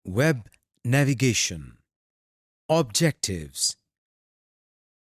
Web navigation. Objectives.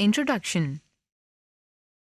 Introduction.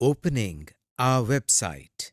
Opening our website.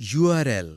URL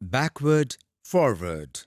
Backward, forward.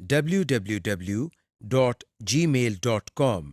www.gmail.com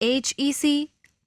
HEC,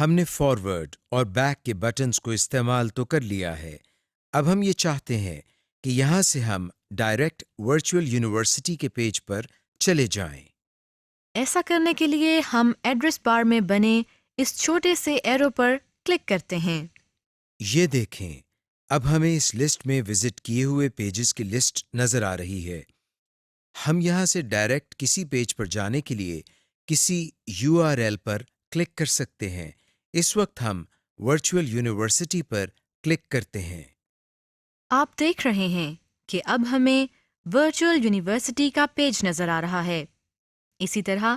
ہم نے forward اور back کے buttons کو استعمال تو کر لیا ہے. اب ہم یہ چاہتے ہیں کہ یہاں سے ہم ڈائریکٹ ورچوئل یونیورسٹی کے پیج پر چلے جائیں. ایسا کرنے کے لیے ہم ایڈریس بار میں بنے اس چھوٹے سے ایرو پر کلک کرتے ہیں. یہ دیکھیں، اب ہمیں اس لسٹ میں وزٹ کیے ہوئے پیجز کی لسٹ نظر آ رہی ہے. ہم یہاں سے ڈائریکٹ کسی پیج پر جانے کے لیے کسی URL پر کلک کر سکتے ہیں. اس وقت ہم ورچوئل یونیورسٹی پر کلک کرتے ہیں. آپ دیکھ رہے ہیں کہ اب ہمیں ورچوئل یونیورسٹی کا پیج نظر آ رہا ہے. اسی طرح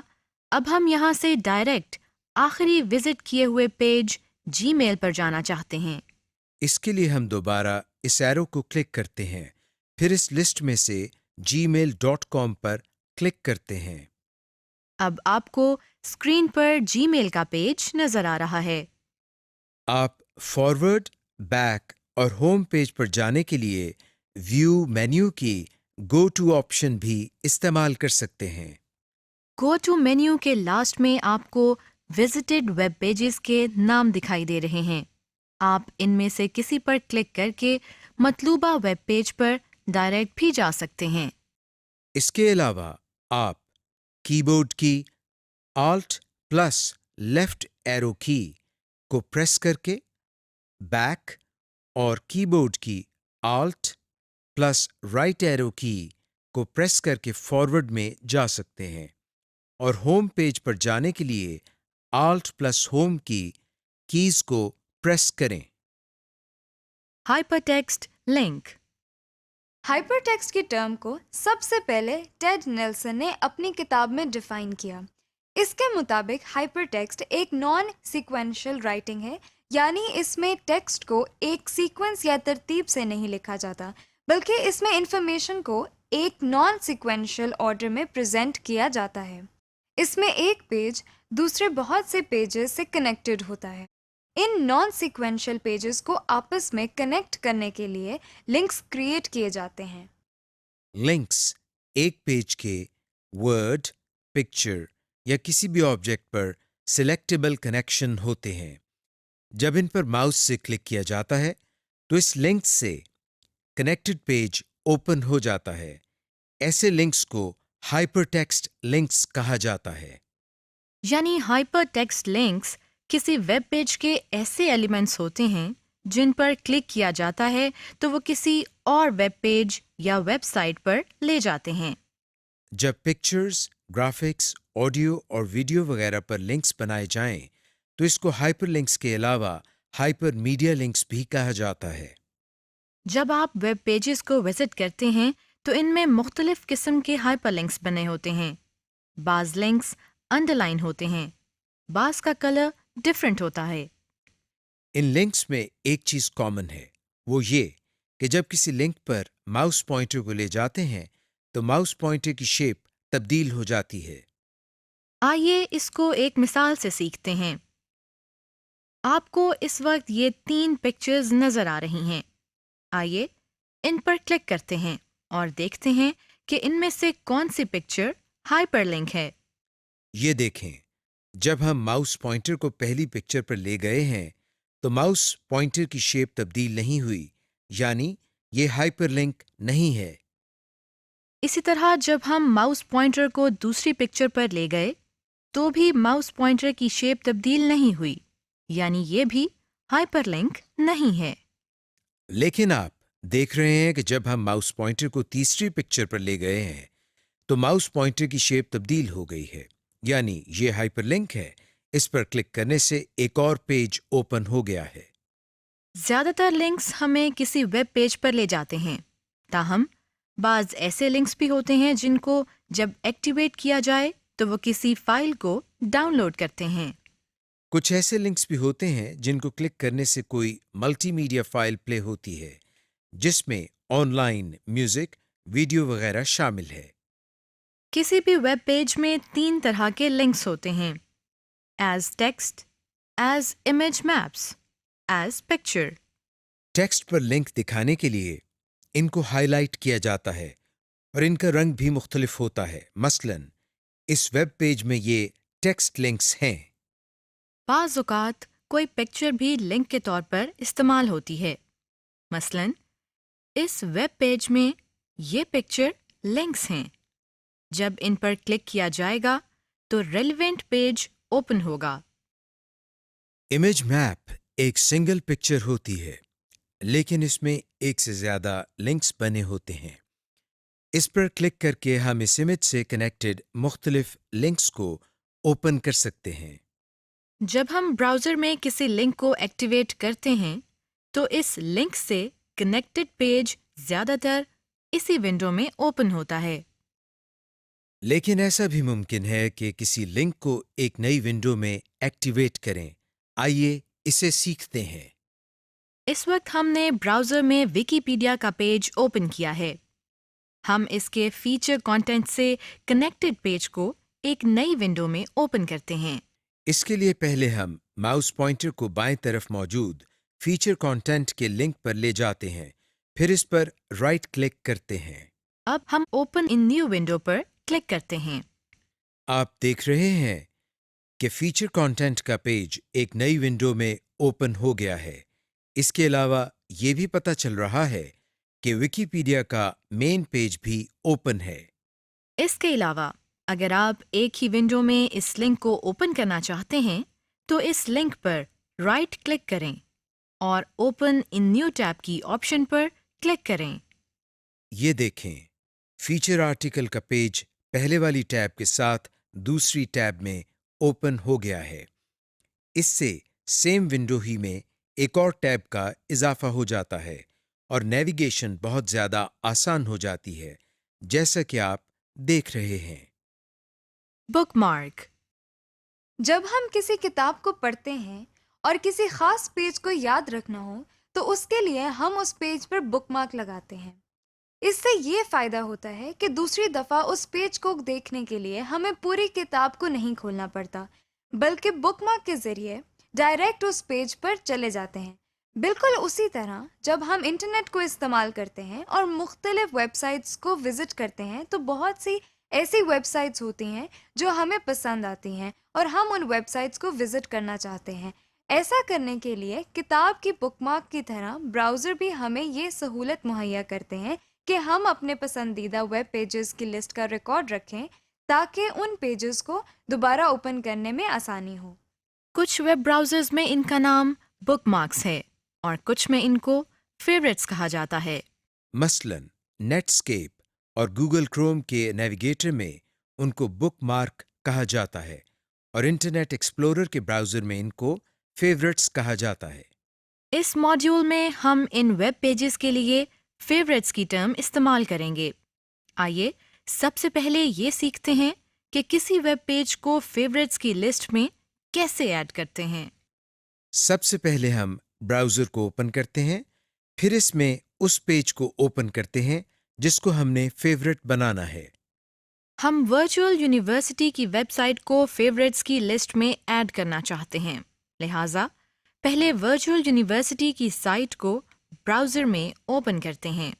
اب ہم یہاں سے ڈائریکٹ آخری وزٹ کیے ہوئے پیج جی میل پر جانا چاہتے ہیں. اس کے لیے ہم دوبارہ اس ایرو کو کلک کرتے ہیں، پھر اس لسٹ میں سے gmail.com پر کلک کرتے ہیں. اب آپ کو اسکرین پر جی میل کا پیج نظر آ رہا ہے. آپ فارورڈ، بیک اور ہوم پیج پر جانے کے لیے ویو مینیو کی گو ٹو آپشن بھی استعمال کر سکتے ہیں. گو ٹو مینیو کے لاسٹ میں آپ کو وزٹڈ ویب پیجز کے نام دکھائی دے رہے ہیں. آپ ان میں سے کسی پر کلک کر کے مطلوبہ ویب پیج پر ڈائریکٹ بھی جا سکتے ہیں. اس کے علاوہ آپ کی بورڈ کی آلٹ پلس لیفٹ ایرو کی کو پریس کر کے بیک اور کی بورڈ کی آلٹ پلس رائٹ ایرو کی کو پریس کر کے فارورڈ میں جا سکتے ہیں، اور ہوم پیج پر جانے کے لیے آلٹ پلس ہوم کی کیز کو پریس کریں. Hyper text link. Hyper text کی ٹرم کو سب سے پہلے ٹیڈ نیلسن نے اپنی کتاب میں ڈیفائن کیا. اس کے مطابق ہائپر ٹیکسٹ ایک نان سیکوینشل رائٹنگ ہے، یعنی اس میں ٹیکسٹ کو ایک سیکوینس یا ترتیب سے نہیں لکھا جاتا، بلکہ اس میں انفارمیشن کو ایک نان سیکوینشل آرڈر میں پریزنٹ کیا جاتا ہے. اس میں ایک پیج دوسرے بہت سے پیجز سے کنیکٹڈ ہوتا ہے. ان نان سیکوینشل پیجز کو آپس میں کنیکٹ کرنے کے لیے لنکس کریٹ کیے جاتے ہیں. لنکس ایک پیج کے ورڈ، پکچر یا کسی بھی آبجیکٹ پر سلیکٹیبل کنیکشن ہوتے ہیں. جب ان پر ماؤس سے کلک کیا جاتا ہے تو اس لنک سے کنیکٹڈ پیج اوپن ہو جاتا ہے. ایسے لنکس کو ہائپر ٹیکسٹ لنکس کہا جاتا ہے. یعنی ہائپر ٹیکسٹ لنکس کسی ویب پیج کے ایسے ایلیمنٹس ہوتے ہیں جن پر کلک کیا جاتا ہے تو وہ کسی اور ویب پیج یا ویب سائٹ پر لے جاتے ہیں. جب پکچرز، گرافکس، آڈیو اور ویڈیو وغیرہ پر لنکس بنائے جائیں تو اس کو ہائپر لنکس کے علاوہ ہائپر میڈیا لنکس بھی کہا جاتا ہے. جب آپ ویب پیجز کو وزٹ کرتے ہیں تو ان میں مختلف قسم کے ہائپر لنکس بنے ہوتے ہیں. بعض لنکس انڈر لائن ہوتے ہیں، بعض کا کلر ڈفرینٹ ہوتا ہے. ان لنکس میں ایک چیز کامن ہے، وہ یہ کہ جب کسی لنک پر ماؤس پوائنٹر کو لے جاتے ہیں تو ماؤس پوائنٹر کی شیپ تبدیل ہو جاتی ہے. آئیے اس کو ایک مثال سے سیکھتے ہیں. آپ کو اس وقت یہ 3 پکچرز نظر آ رہی ہیں. آئیے ان پر کلک کرتے ہیں اور دیکھتے ہیں کہ ان میں سے کون سی پکچر ہائپر لنک ہے. یہ دیکھیں، جب ہم ماؤس پوائنٹر کو پہلی پکچر پر لے گئے ہیں تو ماؤس پوائنٹر کی شیپ تبدیل نہیں ہوئی، یعنی یہ ہائپر لنک نہیں ہے. اسی طرح جب ہم ماؤس پوائنٹر کو دوسری پکچر پر لے گئے تو بھی ماؤس پوائنٹر کی شیپ تبدیل نہیں ہوئی، یعنی یہ بھی ہائپر لنک نہیں ہے. لیکن آپ دیکھ رہے ہیں کہ جب ہم ماؤس پوائنٹر کو تیسری پکچر پر لے گئے ہیں تو ماؤس پوائنٹر کی شیپ تبدیل ہو گئی ہے، یعنی یہ ہائپر لنک ہے. اس پر کلک کرنے سے ایک اور پیج اوپن ہو گیا ہے. زیادہ تر لنکس ہمیں کسی ویب پیج پر لے جاتے ہیں، تاہم بعض ایسے لنکس بھی ہوتے ہیں جن کو جب ایکٹیویٹ کیا جائے تو وہ کسی فائل کو ڈاؤن لوڈ کرتے ہیں. کچھ ایسے لنکس بھی ہوتے ہیں جن کو کلک کرنے سے کوئی ملٹی میڈیا فائل پلے ہوتی ہے جس میں آن لائن میوزک، ویڈیو وغیرہ شامل ہے. کسی بھی ویب پیج میں 3 طرح کے لنکس ہوتے ہیں: as text, as image maps, as picture. Text پر لنک دکھانے کے لیے ان کو ہائی لائٹ کیا جاتا ہے اور ان کا رنگ بھی مختلف ہوتا ہے. مثلاً اس ویب پیج میں یہ ٹیکسٹ لنکس ہیں. بعض اوقات کوئی پکچر بھی لنک کے طور پر استعمال ہوتی ہے. مثلاً اس ویب پیج میں یہ پکچر لنکس ہیں. جب ان پر کلک کیا جائے گا تو ریلیونٹ پیج اوپن ہوگا. امیج میپ ایک سنگل پکچر ہوتی ہے لیکن اس میں ایک سے زیادہ لنکس بنے ہوتے ہیں. اس پر کلک کر کے ہم اس امیج سے کنیکٹڈ مختلف لنکس کو اوپن کر سکتے ہیں. جب ہم براؤزر میں کسی لنک کو ایکٹیویٹ کرتے ہیں تو اس لنک سے کنیکٹڈ پیج زیادہ تر اسی ونڈو میں اوپن ہوتا ہے. لیکن ایسا بھی ممکن ہے کہ کسی لنک کو ایک نئی ونڈو میں ایکٹیویٹ کریں. آئیے اسے سیکھتے ہیں. اس وقت ہم نے براؤزر میں ویکیپیڈیا کا پیج اوپن کیا ہے. ہم اس کے فیچر کانٹینٹ سے کنیکٹڈ پیج کو ایک نئی ونڈو میں اوپن کرتے ہیں. اس کے لیے پہلے ہم ماؤس پوائنٹر کو بائیں طرف موجود فیچر کانٹینٹ کے لنک پر لے جاتے ہیں، پھر اس پر رائٹ کلک کرتے ہیں. اب ہم اوپن ان نیو ونڈو پر کلک کرتے ہیں. آپ دیکھ رہے ہیں کہ فیچر کانٹینٹ کا پیج ایک نئی ونڈو میں اوپن ہو گیا ہے. اس کے علاوہ یہ بھی پتہ چل رہا ہے کہ ویکیپیڈیا کا مین پیج بھی اوپن ہے. اس کے علاوہ اگر آپ ایک ہی ونڈو میں اس لنک کو اوپن کرنا چاہتے ہیں تو اس لنک پر رائٹ کلک کریں اور اوپن ان نیو ٹیب کی آپشن پر کلک کریں. یہ دیکھیں، فیچر آرٹیکل کا پیج پہلے والی ٹیب کے ساتھ دوسری ٹیب میں اوپن ہو گیا ہے. اس سے سیم ونڈو ہی میں ایک اور ٹیب کا اضافہ ہو جاتا ہے اور نیویگیشن بہت زیادہ آسان ہو جاتی ہے، جیسا کہ آپ دیکھ رہے ہیں. بک مارک. جب ہم کسی کتاب کو پڑھتے ہیں اور کسی خاص پیج کو یاد رکھنا ہو تو اس کے لیے ہم اس پیج پر بک مارک لگاتے ہیں. اس سے یہ فائدہ ہوتا ہے کہ دوسری دفعہ اس پیج کو دیکھنے کے لیے ہمیں پوری کتاب کو نہیں کھولنا پڑتا بلکہ بک مارک کے ذریعے ڈائریکٹ اس پیج پر چلے جاتے ہیں. بالکل اسی طرح جب ہم انٹرنیٹ کو استعمال کرتے ہیں اور مختلف ویب سائٹس کو وزٹ کرتے ہیں تو بہت سی ایسی ویب سائٹس ہوتی ہیں جو ہمیں پسند آتی ہیں اور ہم ان ویب سائٹس کو وزٹ کرنا چاہتے ہیں. ایسا کرنے کے لیے کتاب کی بک مارک کی طرح براؤزر بھی ہمیں یہ سہولت مہیا کرتے ہیں کہ ہم اپنے پسندیدہ ویب پیجز کی لسٹ کا ریکارڈ رکھیں تاکہ ان پیجز کو دوبارہ اوپن کرنے میں آسانی ہو. کچھ ویب براؤزرز میں ان کا نام بک مارکس ہے اور کچھ میں ان کو فیوریٹس کہا جاتا ہے. مثلاً نیٹ اسکیپ اور گوگل کروم کے نیویگیٹر میں ان کو بک مارک کہا جاتا ہے اور انٹرنیٹ ایکسپلورر کے براؤزر میں ان کو فیوریٹس کہا جاتا ہے. اس ماڈیول میں ہم ان ویب پیجز کے لیے فیوریٹس کی ٹرم استعمال کریں گے. آئیے سب سے پہلے یہ سیکھتے ہیں کہ کسی ویب پیج کو فیوریٹس کی لسٹ میں کیسے ایڈ کرتے ہیں. سب سے پہلے ہم براؤزر کو اوپن کرتے ہیں، پھر اس میں اس پیج کو اوپن کرتے ہیں جس کو ہم نے فیوریٹ بنانا ہے. ہم ورچوئل یونیورسٹی کی ویب سائٹ کو فیوریٹس کی لسٹ میں ایڈ کرنا چاہتے ہیں، لہٰذا پہلے ورچوئل یونیورسٹی کی سائٹ کو براؤزر میں اوپن کرتے ہیں.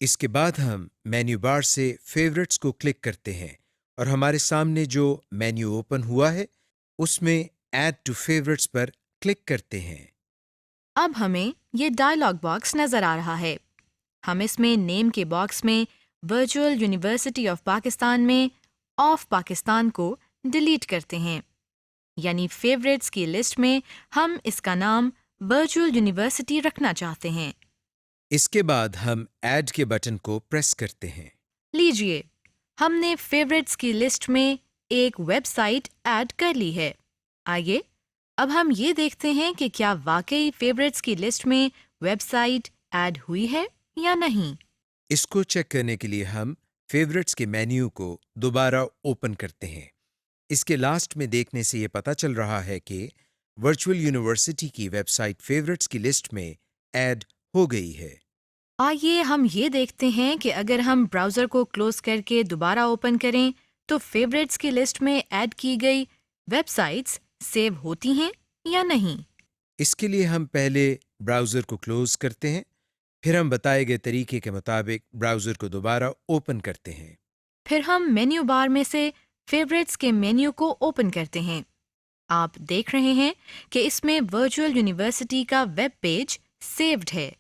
اس کے بعد ہم مینیو بار سے فیوریٹس کو کلک کرتے ہیں اور ہمارے سامنے جو مینیو اوپن ہوا ہے اس میں ایڈ ٹو فیوریٹس پر کلک کرتے ہیں. اب ہمیں یہ ڈائلاگ باکس نظر آ رہا ہے. ہم اس میں نیم کے باکس میں ورچوئل یونیورسٹی آف پاکستان میں آف پاکستان کو ڈیلیٹ کرتے ہیں، یعنی فیوریٹس کی لسٹ میں ہم اس کا نام ورچوئل یونیورسٹی رکھنا چاہتے ہیں. اس کے بعد ہم ایڈ کے بٹن کو پریس کرتے ہیں. لیجئے ہم نے فیوریٹس کی لسٹ میں ایک ویب سائٹ ایڈ کر لی ہے. آئیے اب ہم یہ دیکھتے ہیں کہ کیا واقعی فیوریٹس کی لسٹ میں ویب سائٹ ایڈ ہوئی ہے یا نہیں. اس کو چیک کرنے کے لیے ہم فیوریٹس کے مینیو کو دوبارہ اوپن کرتے ہیں. اس کے لاسٹ میں دیکھنے سے یہ پتہ چل رہا ہے کہ ورچوئل یونیورسٹی کی ویب سائٹ فیوریٹس کی لسٹ میں ایڈ ہو گئی ہے. آئیے ہم یہ دیکھتے ہیں کہ اگر ہم براؤزر کو کلوز کر کے دوبارہ اوپن کریں تو فیوریٹس کی لسٹ میں ایڈ کی گئی ویب سائٹس سیو ہوتی ہیں یا نہیں. اس کے لیے ہم پہلے براؤزر کو کلوز کرتے ہیں، پھر ہم بتائے گئے طریقے کے مطابق براؤزر کو دوبارہ اوپن کرتے ہیں. پھر ہم مینیو بار میں سے فیوریٹس کے مینیو کو اوپن کرتے ہیں. آپ دیکھ رہے ہیں کہ اس میں ورچوئل یونیورسٹی کا ویب پیج سیوڈ ہے۔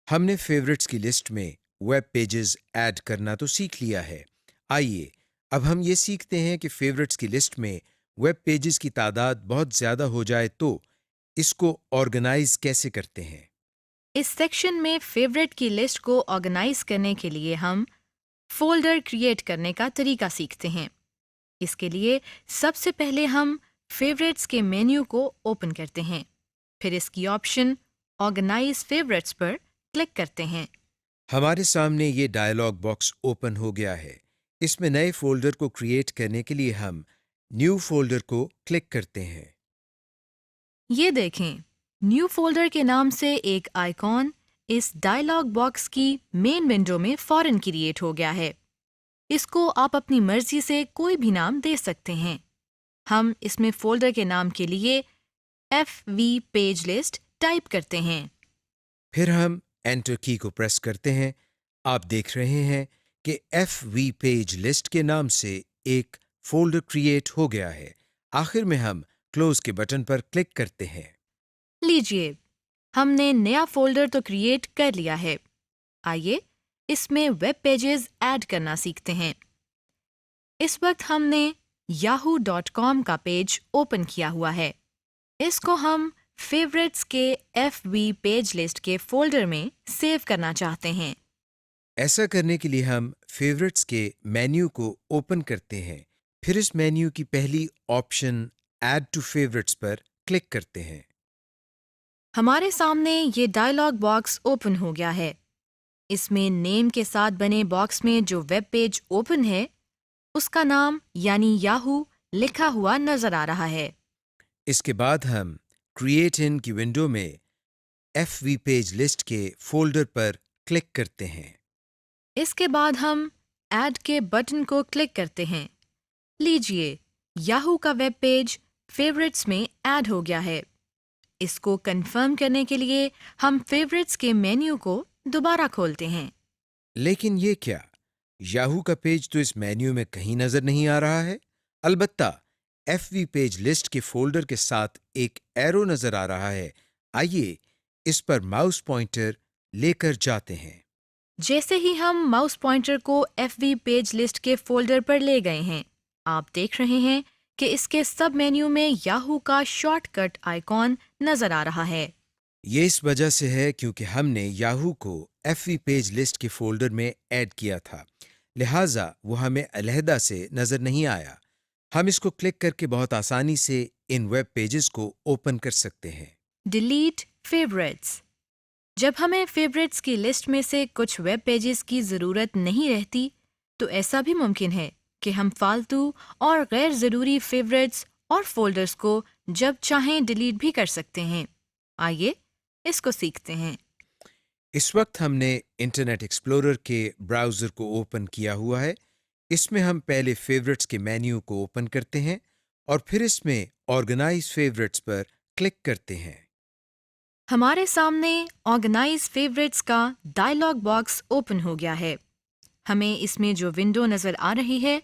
ہم نے فیورٹس کی لسٹ میں ویب پیجز ایڈ کرنا تو سیکھ لیا ہے۔ آئیے اب ہم یہ سیکھتے ہیں کہ فیورٹس کی لسٹ میں ویب پیجز کی تعداد بہت زیادہ ہو جائے تو اس کو آرگنائز کیسے کرتے ہیں۔ اس سیکشن میں فیوریٹ کی لسٹ کو آرگنائز کرنے کے لیے ہم فولڈر کریٹ کرنے کا طریقہ سیکھتے ہیں۔ اس کے لیے سب سے پہلے ہم فیوریٹس کے مینیو کو اوپن کرتے ہیں، پھر اس کی آپشن آرگنائز فیوریٹس پر کلک کرتے ہیں۔ ہمارے سامنے یہ ڈائلاگ باکس اوپن ہو گیا ہے۔ اس میں نئے فولڈر کو کریٹ کرنے کے لیے ہم نیو فولڈر کو کلک کرتے ہیں۔ یہ دیکھیں، نیو فولڈر کے نام سے ایک آئیکن اس ڈائلاگ باکس کی مین ونڈو میں فوراً کریٹ ہو گیا ہے۔ اس کو آپ اپنی مرضی سے کوئی بھی نام دے سکتے ہیں۔ ہم اس میں فولڈر کے نام کے لیے FV پیج لسٹ ٹائپ کرتے ہیں۔ پھر ہم انٹر کی کو پریس کرتے ہیں۔ آپ دیکھ رہے ہیں کہ FV پیج لسٹ کے نام سے ایک فولڈر کریٹ ہو گیا ہے۔ آخر میں ہم کلوز کے بٹن پر کلک کرتے ہیں۔ لیجئے، ہم نے نیا فولڈر تو کریٹ کر لیا ہے۔ آئیے اس میں ویب پیجز ایڈ کرنا سیکھتے ہیں۔ اس وقت ہم نے yahoo.com کا پیج اوپن کیا ہوا ہے۔ اس کو ہم فیوریٹس کے FV پیج لسٹ کے فولڈر میں سیو کرنا چاہتے ہیں۔ ایسا کرنے کے لیے ہم فیورٹس کے مینیو کو اوپن کرتے ہیں، پھر اس مینیو کی پہلی آپشن ایڈ ٹو فیورٹس پر کلک کرتے ہیں۔ ہمارے سامنے یہ ڈائلاگ باکس اوپن ہو گیا ہے۔ اس میں نیم کے ساتھ بنے باکس میں جو ویب پیج اوپن ہے اس کا نام یعنی یاہو لکھا ہوا نظر آ رہا ہے۔ اس کے بعد ہم کریٹ ان کی ونڈو میں FV پیج لسٹ کے فولڈر پر کلک کرتے ہیں۔ اس کے بعد ہم ایڈ کے بٹن کو کلک کرتے ہیں۔ لیجئے، یاہو کا ویب پیج فیوریٹس میں ایڈ ہو گیا ہے۔ اس کو کنفرم کرنے کے لیے ہم فیوریٹس کے مینیو کو دوبارہ کھولتے ہیں۔ لیکن یہ کیا؟ یاہو کا پیج تو اس مینیو میں کہیں نظر نہیں آ رہا ہے۔ البتہ FV پیج لسٹ کے فولڈر کے ساتھ ایک ایرو نظر آ رہا ہے۔ آئیے اس پر ماؤس پوائنٹر لے کر جاتے ہیں۔ جیسے ہی ہم ماؤس پوائنٹر کو FV پیج لسٹ کے فولڈر پر لے گئے ہیں، آپ دیکھ رہے ہیں کہ اس کے سب مینیو میں یاہو کا شارٹ کٹ آئیکن نظر آ رہا ہے۔ یہ اس وجہ سے ہے کیونکہ ہم نے یاہو کو FV پیج لسٹ کے فولڈر میں ایڈ کیا تھا، لہٰذا وہ ہمیں علیحدہ سے نظر نہیں آیا۔ ہم اس کو کلک کر کے بہت آسانی سے ان ویب پیجز کو اوپن کر سکتے ہیں۔ Delete favourites. جب ہمیں فیوریٹس کی لسٹ میں سے کچھ ویب پیجز کی ضرورت نہیں رہتی تو ایسا بھی ممکن ہے کہ ہم فالتو اور غیر ضروری فیوریٹس اور فولڈرز کو جب چاہیں ڈیلیٹ بھی کر سکتے ہیں۔ آئیے اس کو سیکھتے ہیں۔ اس وقت ہم نے انٹرنیٹ ایکسپلورر کے براؤزر کو اوپن کیا ہوا ہے۔ اس میں ہم پہلے فیورٹس کے مینیو کو اوپن کرتے ہیں اور پھر اس میں آرگنائز فیورٹس پر کلک کرتے ہیں۔ ہمارے سامنے آرگنائز فیوریٹس کا ڈائلاگ باکس اوپن ہو گیا ہے۔ ہمیں اس میں جو ونڈو نظر آ رہی ہے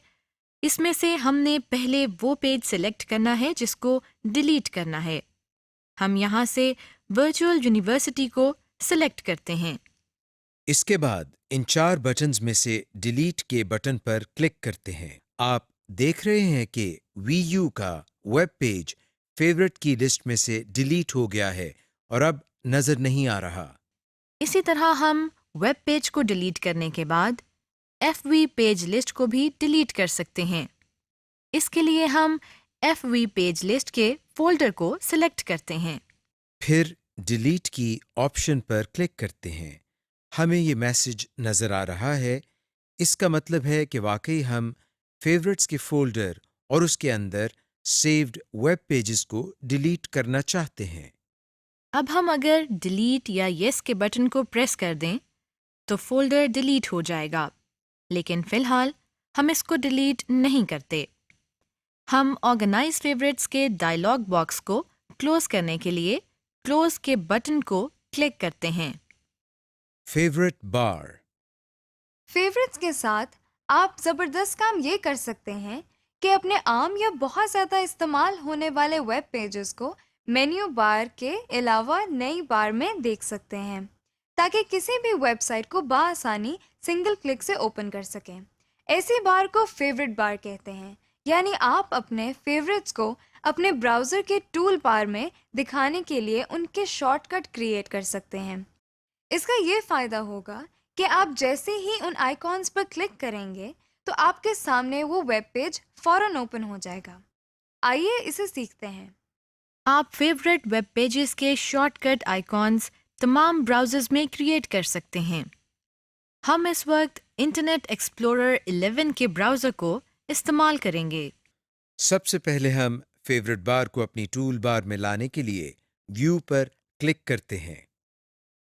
اس میں سے ہم نے پہلے وہ پیج سلیکٹ کرنا ہے جس کو ڈیلیٹ کرنا ہے۔ ہم یہاں سے ورچوئل یونیورسٹی کو سلیکٹ کرتے ہیں۔ اس کے بعد ان 4 بٹنز میں سے ڈیلیٹ کے بٹن پر کلک کرتے ہیں۔ آپ دیکھ رہے ہیں کہ VU کا ویب پیج فیورٹ کی لسٹ میں سے ڈیلیٹ ہو گیا ہے اور اب نظر نہیں آ رہا۔ اسی طرح ہم ویب پیج کو ڈیلیٹ کرنے کے بعد FV پیج لسٹ کو بھی ڈیلیٹ کر سکتے ہیں۔ اس کے لیے ہم FV پیج لسٹ کے فولڈر کو سلیکٹ کرتے ہیں۔ پھر ڈیلیٹ کی آپشن پر کلک کرتے ہیں۔ ہمیں یہ میسج نظر آ رہا ہے۔ اس کا مطلب ہے کہ واقعی ہم فیورٹس کے فولڈر اور اس کے اندر سیوڈ ویب پیجز کو ڈیلیٹ کرنا چاہتے ہیں۔ اب ہم اگر ڈیلیٹ یا یس کے بٹن کو پریس کر دیں تو فولڈر ڈیلیٹ ہو جائے گا، لیکن فی الحال ہم اس کو ڈیلیٹ نہیں کرتے۔ ہم آرگنائز فیوریٹس کے ڈائلاگ باکس کو کلوز کرنے کے لیے کلوز کے بٹن کو کلک کرتے ہیں۔ فیورٹ بار۔ فیوریٹس کے ساتھ آپ زبردست کام یہ کر سکتے ہیں کہ اپنے عام یا بہت زیادہ استعمال ہونے والے ویب پیجز کو مینیو بار کے علاوہ نئی بار میں دیکھ سکتے ہیں تاکہ کسی بھی ویب سائٹ کو بآسانی سنگل کلک سے اوپن کر سکیں۔ ایسی بار کو فیوریٹ بار کہتے ہیں، یعنی آپ اپنے فیوریٹس کو اپنے براؤزر کے ٹول بار میں دکھانے کے لیے ان کے شارٹ کٹ کریٹ کر سکتے ہیں۔ اس کا یہ فائدہ ہوگا کہ آپ جیسے ہی ان آئیکونز پر کلک کریں گے تو آپ کے سامنے وہ ویب پیج فوراً اوپن ہو جائے گا۔ آئیے اسے سیکھتے ہیں۔ آپ فیوریٹ ویب پیجز کے شارٹ کٹ آئیکونز تمام براؤزرز میں کریٹ کر سکتے ہیں۔ ہم اس وقت انٹرنیٹ ایکسپلورر 11 کے براؤزر کو استعمال کریں گے۔ سب سے پہلے ہم فیوریٹ بار کو اپنی ٹول بار میں لانے کے لیے ویو پر کلک کرتے ہیں۔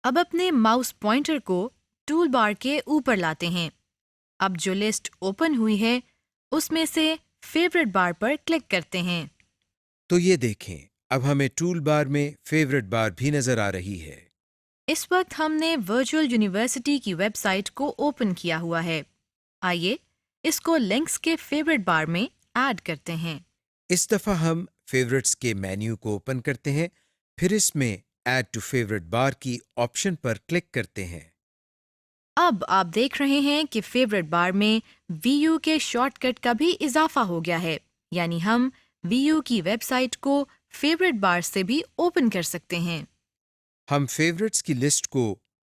اب اپنے ماؤس پوائنٹر کو ٹول بار کے اوپر لاتے ہیں۔ اب جو لسٹ اوپن ہوئی ہے اس میں سے فیوریٹ بار پر کلک کرتے ہیں۔ تو یہ دیکھیں، اب ہمیں ٹول بار میں فیوریٹ بار بھی نظر آ رہی ہے۔ اس وقت ہم نے ورچوئل یونیورسٹی کی ویب سائٹ کو اوپن کیا ہوا ہے۔ آئیے اس کو لنکس کے فیوریٹ بار میں ایڈ کرتے ہیں۔ اس دفعہ ہم فیوریٹس کے مینیو کو اوپن کرتے ہیں، پھر اس میں ایڈ ٹو فیوریٹ بار کی آپشن پر کلک کرتے ہیں۔ اب آپ دیکھ رہے ہیں کہ فیوریٹ بار میں وی یو کے شارٹ کٹ کا بھی اضافہ ہو گیا ہے، یعنی ہم وی یو کی ویب سائٹ کو فیوریٹ بار سے بھی اوپن کر سکتے ہیں۔ ہم فیوریٹس کی لسٹ کو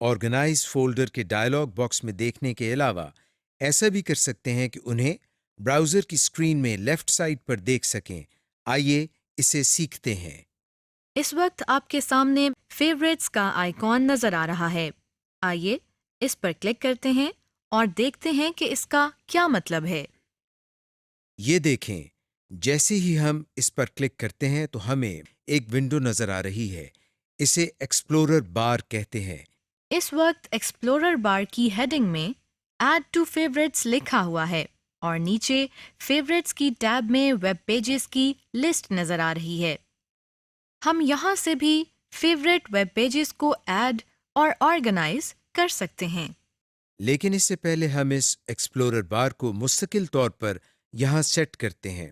آرگنائز فولڈر کے ڈائلاگ باکس میں دیکھنے کے علاوہ ایسا بھی کر سکتے ہیں کہ انہیں براؤزر کی اسکرین میں لیفٹ سائڈ پر دیکھ سکیں۔ آئیے اسے سیکھتے ہیں۔ اس وقت آپ کے سامنے فیوریٹس کا آئیکن نظر آ رہا ہے۔ آئیے اس پر کلک کرتے ہیں اور دیکھتے ہیں کہ اس کا کیا مطلب ہے۔ یہ دیکھیں، جیسے ہی ہم اس پر کلک کرتے ہیں تو ہمیں ایک ونڈو نظر آ رہی ہے۔ اسے ایکسپلورر بار کہتے ہیں۔ اس وقت ایکسپلورر بار کی ہیڈنگ میں ایڈ ٹو فیوریٹس لکھا ہوا ہے اور نیچے فیوریٹس کی ٹیب میں ویب پیجز کی لسٹ نظر آ رہی ہے۔ ہم یہاں سے بھی فیوریٹ ویب پیجز کو ایڈ اور آرگنائز کر سکتے ہیں۔ لیکن اس سے پہلے ہم اس ایکسپلورر بار کو مستقل طور پر یہاں سیٹ کرتے ہیں۔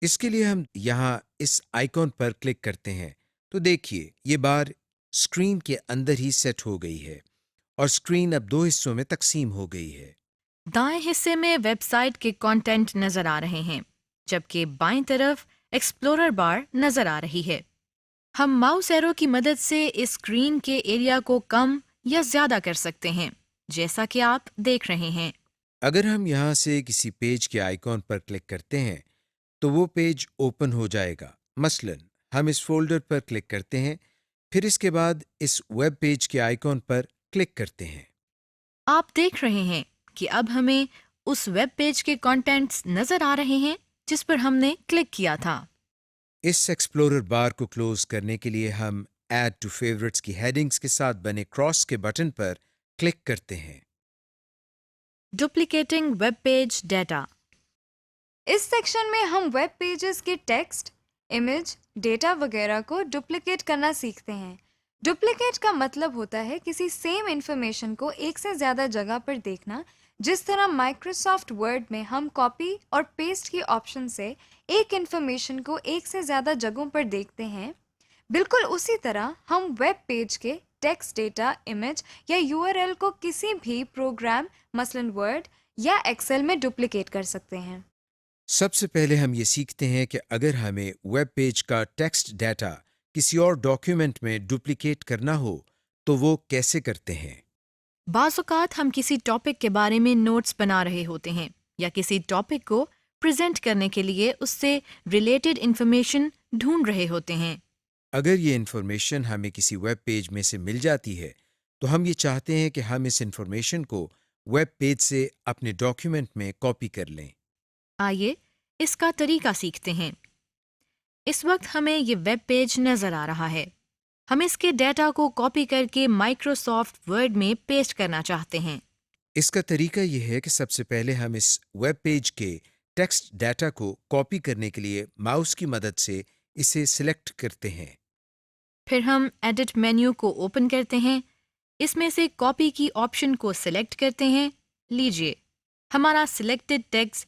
اس کے لیے ہم یہاں اس آئیکن پر کلک کرتے ہیں تو دیکھیے یہ بار اسکرین کے اندر ہی سیٹ ہو گئی ہے اور اسکرین اب دو حصوں میں تقسیم ہو گئی ہے۔ دائیں حصے میں ویب سائٹ کے کانٹینٹ نظر آ رہے ہیں جبکہ بائیں طرف ایکسپلورر بار نظر آ رہی ہے۔ ہم ماؤس ایرو کی مدد سے اس اسکرین کے ایریا کو کم یا زیادہ کر سکتے ہیں جیسا کہ آپ دیکھ رہے ہیں۔ اگر ہم یہاں سے کسی پیج کے آئیکن پر کلک کرتے ہیں تو وہ پیج اوپن ہو جائے گا۔ مثلا ہم اس فولڈر پر کلک کرتے ہیں، پھر اس کے بعد اس ویب پیج کے آئیکن پر کلک کرتے ہیں۔ آپ دیکھ رہے ہیں کہ اب ہمیں اس ویب پیج کے کانٹینٹس نظر آ رہے ہیں جس پر ہم نے کلک کیا تھا۔ اس ایکسپلورر بار کو کلوز کرنے کے لیے ہم ایڈ ٹو فیوریٹس کی ہیڈنگز کے ساتھ بنے کراس کے بٹن پر کلک کرتے ہیں۔ Duplicating web page data. اس سیکشن میں ہم ویب پیجز کے ٹیکسٹ، امیج، ڈیٹا وغیرہ کو ڈپلیکیٹ کرنا سیکھتے ہیں۔ ڈپلیکیٹ کا مطلب ہوتا ہے کسی سیم انفارمیشن کو ایک سے زیادہ جگہ پر دیکھنا، جس طرح مائکروسافٹ ورڈ میں ہم کاپی اور پیسٹ کی آپشن سے ایک انفارمیشن کو ایک سے زیادہ جگہوں پر دیکھتے ہیں۔ بالکل اسی طرح ہم ویب پیج کے ٹیکسٹ، ڈیٹا، امیج یا یو آر ایل کو کسی بھی پروگرام مثلاً ورڈ یا ایکسل میں ڈپلیکیٹ کر سکتے ہیں۔ سب سے پہلے ہم یہ سیکھتے ہیں کہ اگر ہمیں ویب پیج کا ٹیکسٹ ڈیٹا کسی اور ڈاکیومنٹ میں ڈپلیکیٹ کرنا ہو تو وہ کیسے کرتے ہیں۔ بعض اوقات ہم کسی ٹاپک کے بارے میں نوٹس بنا رہے ہوتے ہیں یا کسی ٹاپک کو پریزنٹ کرنے کے لیے اس سے ریلیٹڈ انفارمیشن ڈھونڈ رہے ہوتے ہیں۔ اگر یہ انفارمیشن ہمیں کسی ویب پیج میں سے مل جاتی ہے تو ہم یہ چاہتے ہیں کہ ہم اس انفارمیشن کو ویب پیج سے اپنے ڈاکیومنٹ میں کاپی کر لیں۔ آئیے اس کا طریقہ سیکھتے ہیں۔ اس وقت ہمیں یہ ویب پیج نظر آ رہا ہے۔ ہم اس کے ڈیٹا کو کاپی کر کے مائکروسافٹ ورڈ میں پیسٹ کرنا چاہتے ہیں۔ اس کا طریقہ یہ ہے کہ سب سے پہلے ہم اس ویب پیج کے ٹیکسٹ ڈیٹا کو کاپی کرنے کے لیے ماؤس کی مدد سے اسے سلیکٹ کرتے ہیں۔ پھر ہم ایڈٹ مینیو کو اوپن کرتے ہیں، اس میں سے کاپی کی آپشن کو سلیکٹ کرتے ہیں۔ لیجئے ہمارا سلیکٹڈ ٹیکسٹ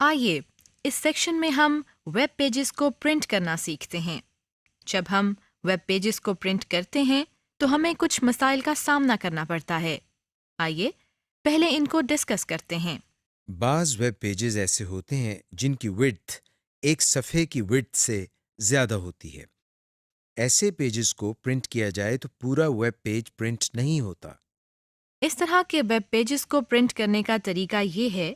آئیے اس سیکشن میں ہم ویب پیجز کو پرنٹ کرنا سیکھتے ہیں۔ جب ہم ویب پیجز کو پرنٹ کرتے ہیں تو ہمیں کچھ مسائل کا سامنا کرنا پڑتا ہے۔ آئیے پہلے ان کو ڈسکس کرتے ہیں۔ بعض ویب پیجز ایسے ہوتے ہیں جن کی width ایک صفحے کی width سے زیادہ ہوتی ہے۔ ایسے پیجز کو پرنٹ کیا جائے تو پورا ویب پیج پرنٹ نہیں ہوتا۔ اس طرح کے ویب پیجز کو پرنٹ کرنے کا طریقہ یہ ہے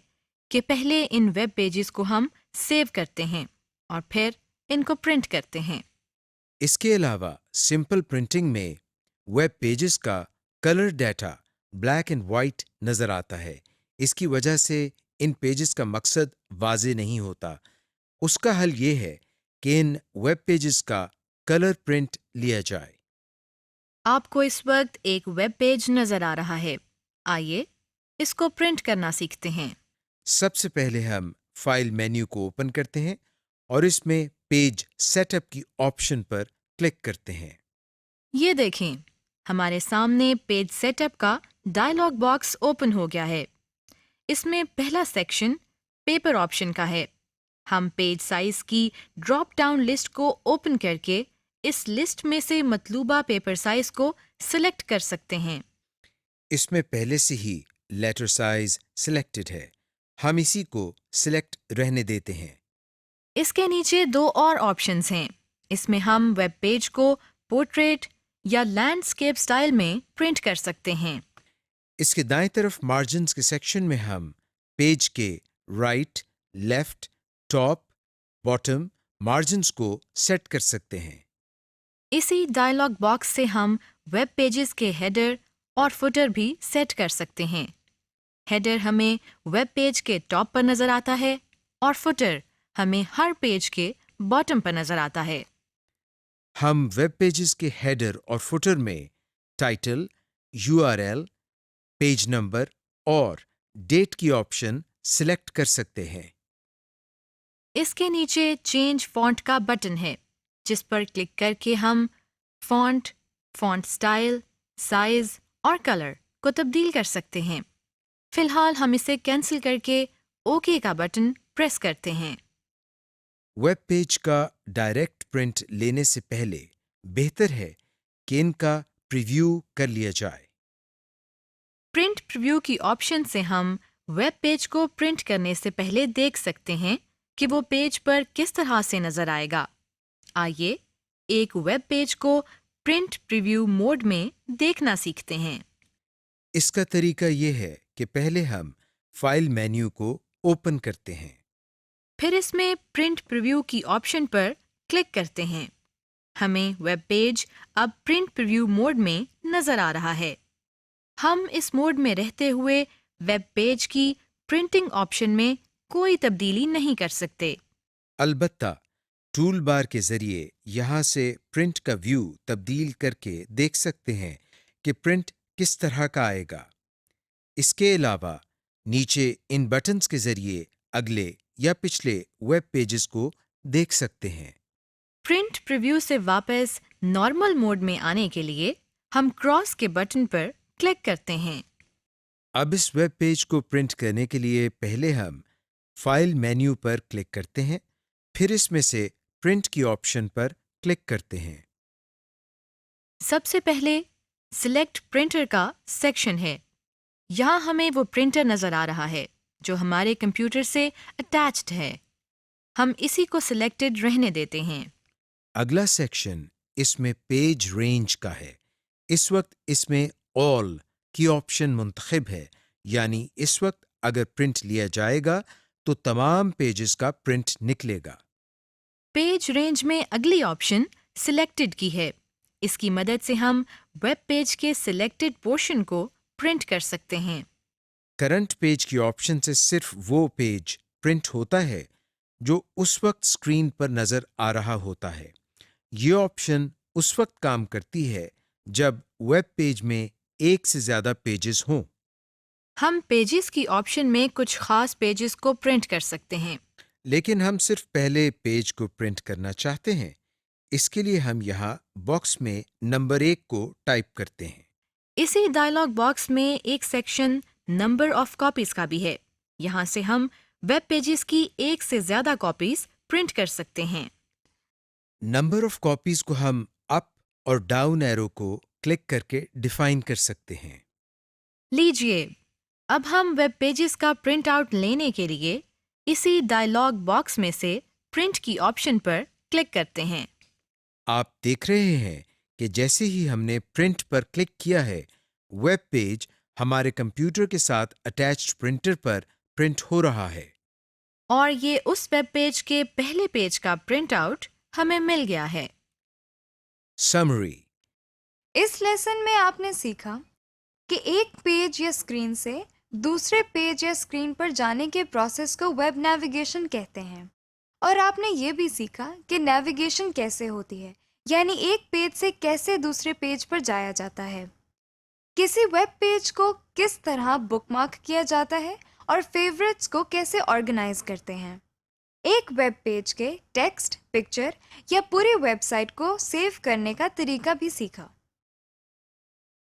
کہ پہلے ان ویب پیجز کو ہم سیو کرتے ہیں اور پھر ان کو پرنٹ کرتے ہیں۔ اس کے علاوہ سمپل پرنٹنگ میں ویب پیجز کا colour data black and white نظر آتا ہے۔ اس کی وجہ سے ان پیجز کا مقصد واضح نہیں ہوتا۔ اس کا حل یہ ہے کہ ان ویب پیجز کا کلر پرنٹ لیا جائے۔ آپ کو اس وقت ایک ویب پیج نظر آ رہا ہے۔ آئیے اس کو پرنٹ کرنا سیکھتے ہیں۔ سب سے پہلے ہم فائل مینیو کو اوپن کرتے ہیں اور اس میں پیج سیٹ اپ کی آپشن پر کلک کرتے ہیں۔ یہ دیکھیں ہمارے سامنے پیج سیٹ اپ کا ڈائلاگ باکس اوپن ہو گیا ہے۔ اس میں پہلا سیکشن پیپر آپشن کا ہے۔ ہم پیج سائز کی ڈراپ ڈاؤن لسٹ کو اوپن کر کے اس لسٹ میں سے مطلوبہ پیپر سائز کو سلیکٹ کر سکتے ہیں۔ اس میں پہلے سے ہی لیٹر سائز سلیکٹڈ ہے، ہم اسی کو سلیکٹ رہنے دیتے ہیں۔ اس کے نیچے دو اور آپشنز ہیں۔ اس میں ہم ویب پیج کو پورٹریٹ یا لینڈسکیپ سٹائل میں پرنٹ کر سکتے ہیں۔ اس کے دائیں طرف مارجنز کے سیکشن میں ہم پیج کے right, left, top, bottom margins کو سیٹ کر سکتے ہیں۔ اسی ڈائلاگ باکس سے ہم ویب پیجز کے ہیڈر اور فوٹر بھی سیٹ کر سکتے ہیں۔ ہیڈر ہمیں ویب پیج کے ٹاپ پر نظر آتا ہے اور فوٹر ہمیں ہر پیج کے باٹم پر نظر آتا ہے۔ ہم ویب پیجز کے ہیڈر اور فوٹر میں ٹائٹل، URL، پیج نمبر اور ڈیٹ کی آپشن سلیکٹ کر سکتے ہیں۔ اس کے نیچے چینج فونٹ کا بٹن ہے جس پر کلک کر کے ہم فونٹ، فونٹ سٹائل، سائز اور کلر کو تبدیل کر سکتے ہیں۔ فی الحال ہم اسے کینسل کر کے اوکے کا بٹن پریس کرتے ہیں۔ ویب پیج کا ڈائریکٹ پرنٹ لینے سے پہلے بہتر ہے کہ ان کا پریویو کر لیا جائے۔ پرنٹ پریویو کی آپشن سے ہم ویب پیج کو پرنٹ کرنے سے پہلے دیکھ سکتے ہیں کہ وہ پیج پر کس طرح سے نظر آئے گا۔ آئیے ایک ویب پیج کو پرنٹ پریویو موڈ میں دیکھنا سیکھتے ہیں۔ اس کا طریقہ یہ ہے کہ پہلے ہم فائل مینیو کو اوپن کرتے ہیں۔ پھر اس میں پرنٹ پریویو کی آپشن پر کلک کرتے ہیں۔ ہمیں ویب پیج اب پرنٹ پریویو موڈ میں نظر آ رہا ہے۔ ہم اس موڈ میں رہتے ہوئے ویب پیج کی پرنٹنگ آپشن میں کوئی تبدیلی نہیں کر سکتے۔ البتہ ٹول بار کے ذریعے یہاں سے پرنٹ کا ویو تبدیل کر کے دیکھ سکتے ہیں کہ پرنٹ کس طرح کا آئے گا۔ اس کے علاوہ نیچے ان بٹنز کے ذریعے اگلے یا پچھلے ویب پیجز کو دیکھ سکتے ہیں۔ پرنٹ پریویو سے واپس نارمل موڈ میں آنے کے لیے ہم کراس کے بٹن پر کلک کرتے ہیں۔ اب اس ویب پیج کو پرنٹ کرنے کے لیے پہلے ہم فائل مینیو پر کلک کرتے ہیں، پھر اس میں سے پرنٹ کی آپشن پر کلک کرتے ہیں۔ سب سے پہلے سلیکٹ پرنٹر کا سیکشن ہے۔ یہاں ہمیں وہ پرنٹر نظر آ رہا ہے جو ہمارے کمپیوٹر سے اٹیچڈ ہے۔ ہم اسی کو سلیکٹڈ رہنے دیتے ہیں۔ اگلا سیکشن اس میں پیج رینج کا ہے۔ اس وقت اس میں آل کی آپشن منتخب ہے، یعنی اس وقت اگر پرنٹ لیا جائے گا تو تمام پیجز کا پرنٹ نکلے گا۔ پیج رینج میں اگلی آپشن سلیکٹڈ کی ہے۔ اس کی مدد سے ہم ویب پیج کے سلیکٹڈ پورشن کو پرنٹ کر سکتے ہیں۔ کرنٹ پیج کی آپشن سے صرف وہ پیج پرنٹ ہوتا ہے جو اس وقت اسکرین پر نظر آ رہا ہوتا ہے۔ یہ آپشن اس وقت کام کرتی ہے جب ویب پیج میں ایک سے زیادہ پیجز ہوں۔ ہم پیجز کی آپشن میں کچھ خاص پیجز کو پرنٹ کر سکتے ہیں۔ لیکن ہم صرف پہلے پیج کو پرنٹ کرنا چاہتے ہیں۔ اس کے لیے ہم یہاں باکس میں نمبر 1 کو ٹائپ کرتے ہیں۔ اسی ڈائلاگ باکس میں ایک سیکشن نمبر آف کاپیز کا بھی ہے۔ یہاں سے ہم ویب پیجز کی ایک سے زیادہ کاپیز پرنٹ کر سکتے ہیں۔ نمبر آف کاپیز کو ہم اپ اور ڈاؤن ایرو کو کلک کر کے ڈیفائن کر سکتے ہیں۔ لیجیے، اب ہم ویب پیجز کا پرنٹ آؤٹ لینے کے لیے اسی ڈائلاگ باکس میں سے پرنٹ کی آپشن پر کلک کرتے ہیں۔ آپ دیکھ رہے ہیں کہ جیسے ہی ہم نے پرنٹ پر کلک کیا ہے، ویب پیج ہمارے کمپیوٹر کے ساتھ اٹیچڈ پرنٹر پر پرنٹ ہو رہا ہے۔ اور یہ اس ویب پیج کے پہلے پیج کا پرنٹ آؤٹ ہمیں مل گیا ہے۔ سمری: اس لیسن میں آپ نے سیکھا کہ ایک پیج یا اسکرین سے دوسرے پیج یا اسکرین پر جانے کے پروسیس کو ویب نیویگیشن کہتے ہیں، اور آپ نے یہ بھی سیکھا کہ نیویگیشن کیسے ہوتی ہے، یعنی ایک پیج سے کیسے دوسرے پیج پر جایا جاتا ہے، کسی ویب پیج کو کس طرح بک مارک کیا جاتا ہے، اور فیورٹس کو کیسے آرگنائز کرتے ہیں۔ ایک ویب پیج کے ٹیکسٹ، پکچر یا پوری ویب سائٹ کو سیو کرنے کا طریقہ بھی سیکھا۔